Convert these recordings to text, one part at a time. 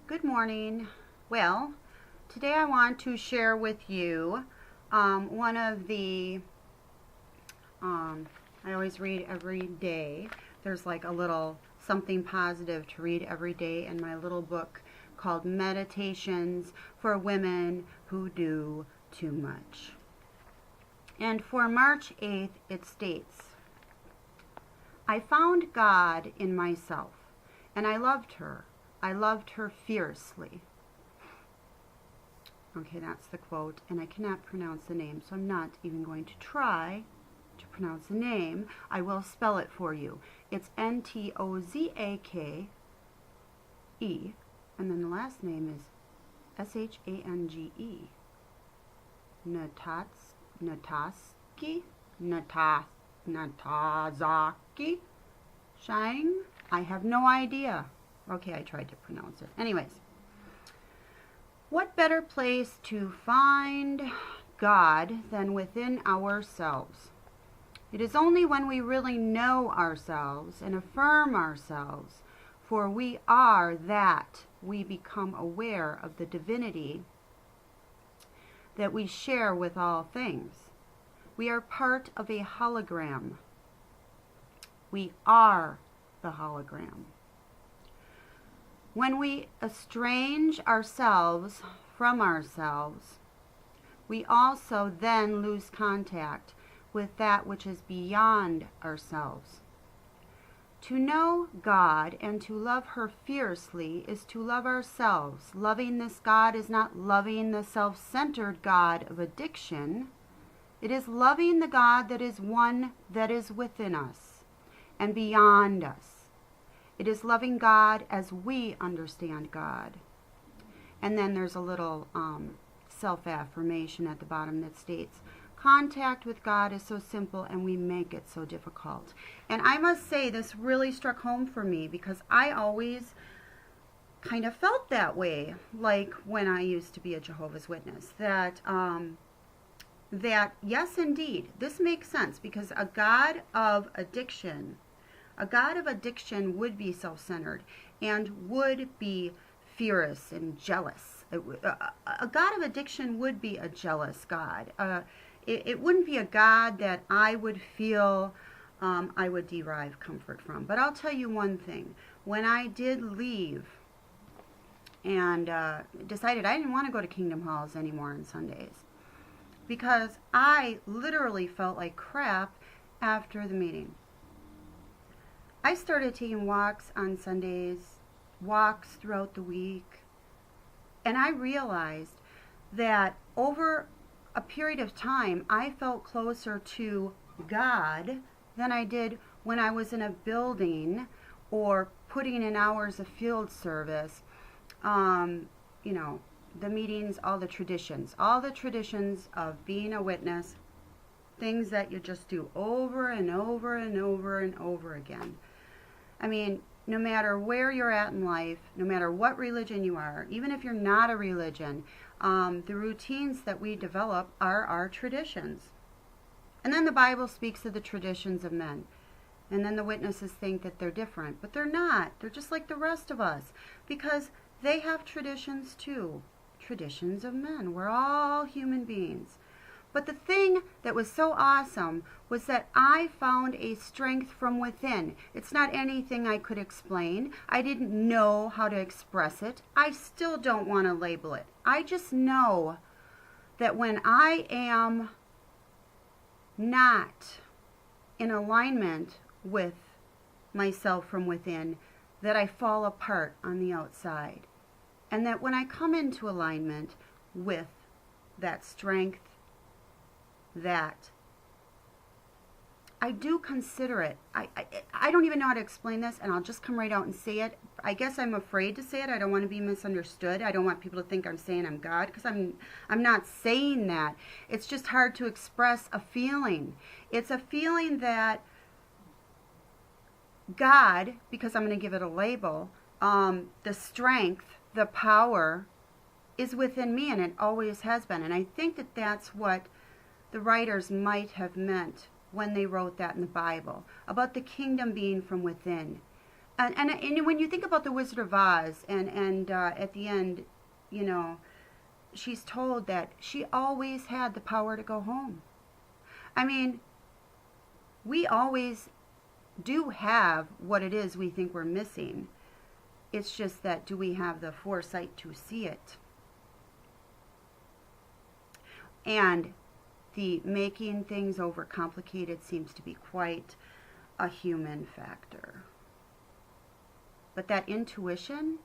Good morning. Well, today I want to share with you one of the, I always read every day. There's like a little something positive to read every day in my little book called Meditations for Women Who Do Too Much. And for March 8th, it states, I found God in myself, and I loved her. I loved her fiercely. Okay, that's the quote, and I cannot pronounce the name, so I'm not even going to try to pronounce the name. I will spell it for you. It's N-T-O-Z-A-K-E, and then the last name is S-H-A-N-G-E. Natazaki? Shang? I have no idea. Okay, I tried to pronounce it. Anyways, what better place to find God than within ourselves? It is only when we really know ourselves and affirm ourselves, for we are that we become aware of the divinity that we share with all things. We are part of a hologram. We are the hologram. When we estrange ourselves from ourselves, we also then lose contact with that which is beyond ourselves. To know God and to love her fiercely is to love ourselves. Loving this God is not loving the self-centered God of addiction. It is loving the God that is one that is within us and beyond us. It is loving God as we understand God. And then there's a little self-affirmation at the bottom that states, contact with God is so simple and we make it so difficult. And I must say this really struck home for me because I always kind of felt that way, like when I used to be a Jehovah's Witness, that yes, indeed, this makes sense because a God of addiction would be self-centered and would be fierce and jealous. A God of addiction would be a jealous God. It wouldn't be a God that I would feel I would derive comfort from. But I'll tell you one thing. When I did leave and decided I didn't want to go to Kingdom Halls anymore on Sundays because I literally felt like crap after the meeting. I started taking walks on Sundays, walks throughout the week, and I realized that over a period of time, I felt closer to God than I did when I was in a building or putting in hours of field service. The meetings, all the traditions of being a witness, things that you just do over and over and over and over again. I mean, no matter where you're at in life, no matter what religion you are, even if you're not a religion, the routines that we develop are our traditions. And then the Bible speaks of the traditions of men. And then the witnesses think that they're different, but they're not. They're just like the rest of us because they have traditions too. Traditions of men. We're all human beings. But the thing that was so awesome was that I found a strength from within. It's not anything I could explain. I didn't know how to express it. I still don't want to label it. I just know that when I am not in alignment with myself from within, that I fall apart on the outside. And that when I come into alignment with that strength, that I do consider it. I don't even know how to explain this, and I'll just come right out and say it. I guess I'm afraid to say it. I don't want to be misunderstood. I don't want people to think I'm saying I'm God, because I'm not saying that. It's just hard to express a feeling. It's a feeling that God, because I'm going to give it a label, the strength, the power is within me, and it always has been. And I think that that's what the writers might have meant when they wrote that in the Bible, about the kingdom being from within. And when you think about the Wizard of Oz, and at the end, you know, she's told that she always had the power to go home. I mean, we always do have what it is we think we're missing. It's just that, do we have the foresight to see it? And the making things overcomplicated seems to be quite a human factor. But that intuition,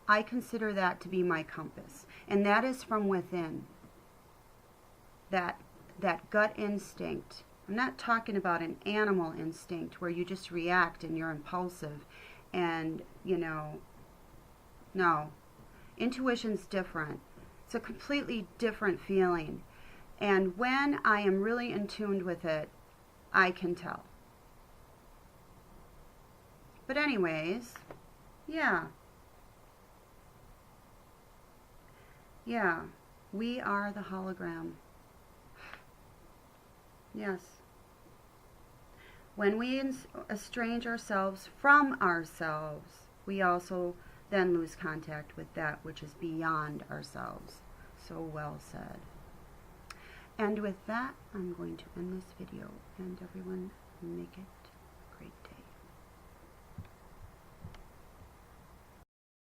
I consider that to be my compass. And that is from within. That gut instinct. I'm not talking about an animal instinct where you just react and you're impulsive and, you know, no. Intuition's different. It's a completely different feeling. And when I am really in tune with it, I can tell. But anyways, yeah. Yeah, we are the hologram. Yes. When we estrange ourselves from ourselves, we also then lose contact with that which is beyond ourselves. So well said. And with that, I'm going to end this video. And everyone, make it a great day.